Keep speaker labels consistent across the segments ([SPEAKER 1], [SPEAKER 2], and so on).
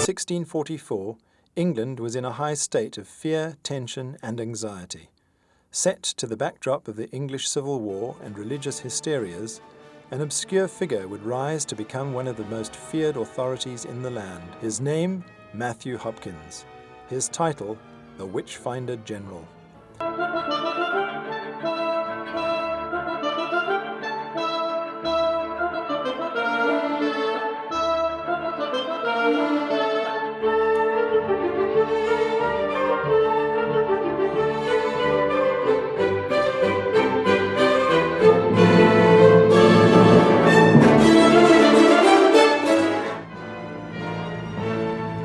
[SPEAKER 1] 1644, England was in a high state of fear, tension and anxiety. Set to the backdrop of the English Civil War and religious hysterias, an obscure figure would rise to become one of the most feared authorities in the land. His name, Matthew Hopkins. His title, the Witch-Finder General.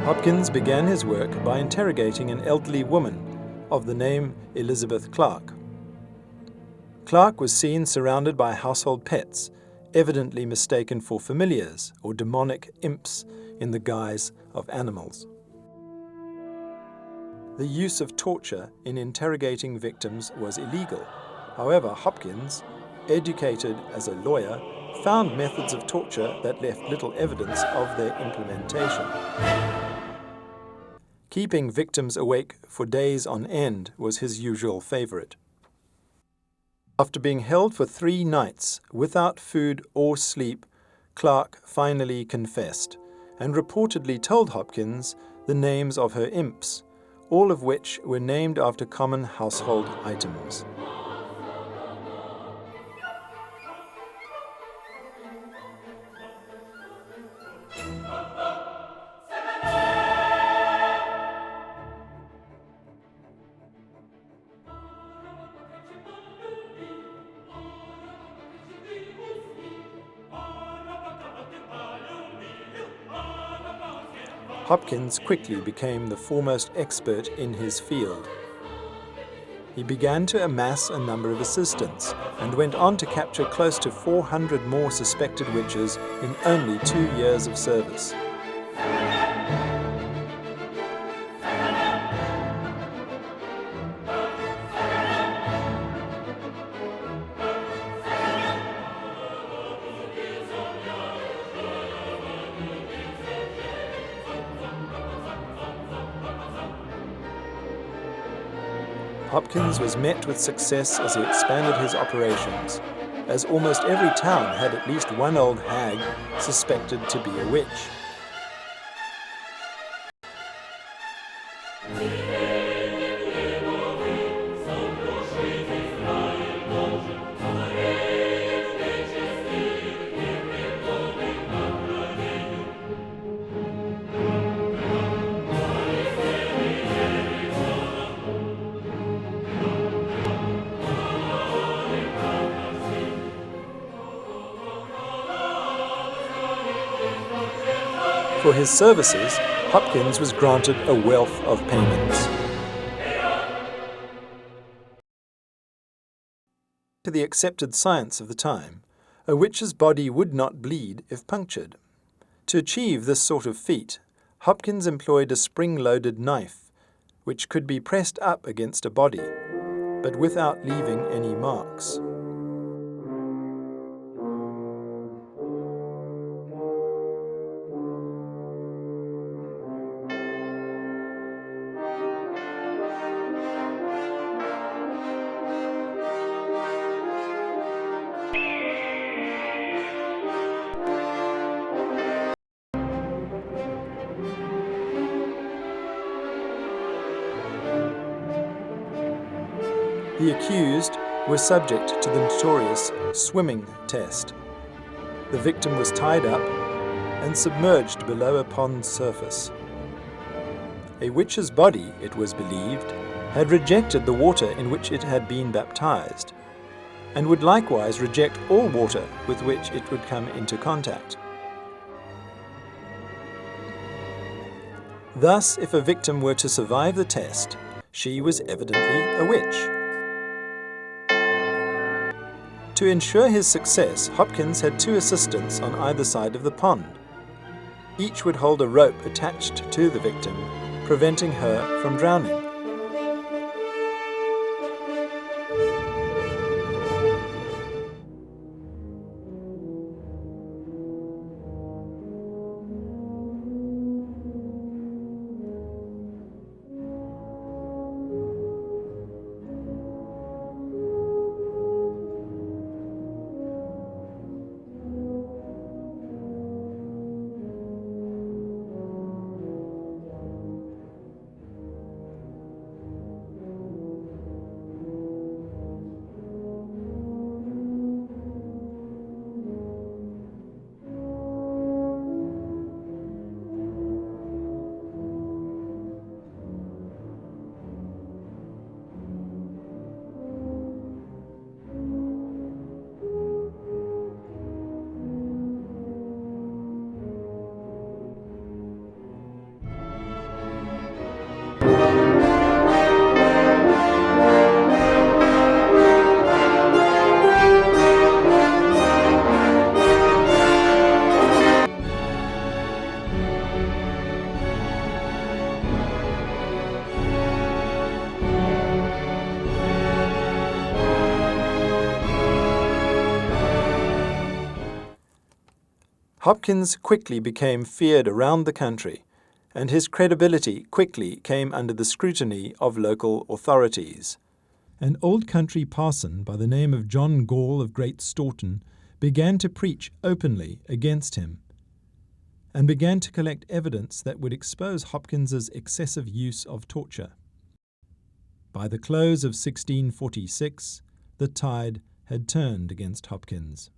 [SPEAKER 1] Hopkins began his work by interrogating an elderly woman of the name Elizabeth Clark. Clark was seen surrounded by household pets, evidently mistaken for familiars or demonic imps in the guise of animals. The use of torture in interrogating victims was illegal. However, Hopkins, educated as a lawyer, found methods of torture that left little evidence of their implementation. Keeping victims awake for days on end was his usual favorite. After being held for 3 nights without food or sleep, Clark finally confessed and reportedly told Hopkins the names of her imps, all of which were named after common household items. Hopkins quickly became the foremost expert in his field. He began to amass a number of assistants and went on to capture close to 400 more suspected witches in only 2 years of service. Hopkins was met with success as he expanded his operations, as almost every town had at least one old hag suspected to be a witch. For his services, Hopkins was granted a wealth of payments. To the accepted science of the time, a witch's body would not bleed if punctured. To achieve this sort of feat, Hopkins employed a spring-loaded knife, which could be pressed up against a body, but without leaving any marks. The accused were subject to the notorious swimming test. The victim was tied up and submerged below a pond's surface. A witch's body, it was believed, had rejected the water in which it had been baptized, and would likewise reject all water with which it would come into contact. Thus, if a victim were to survive the test, she was evidently a witch. To ensure his success, Hopkins had 2 assistants on either side of the pond. Each would hold a rope attached to the victim, preventing her from drowning. Hopkins quickly became feared around the country, and his credibility quickly came under the scrutiny of local authorities. An old country parson by the name of John Gall of Great Staunton began to preach openly against him, and began to collect evidence that would expose Hopkins's excessive use of torture. By the close of 1646, the tide had turned against Hopkins.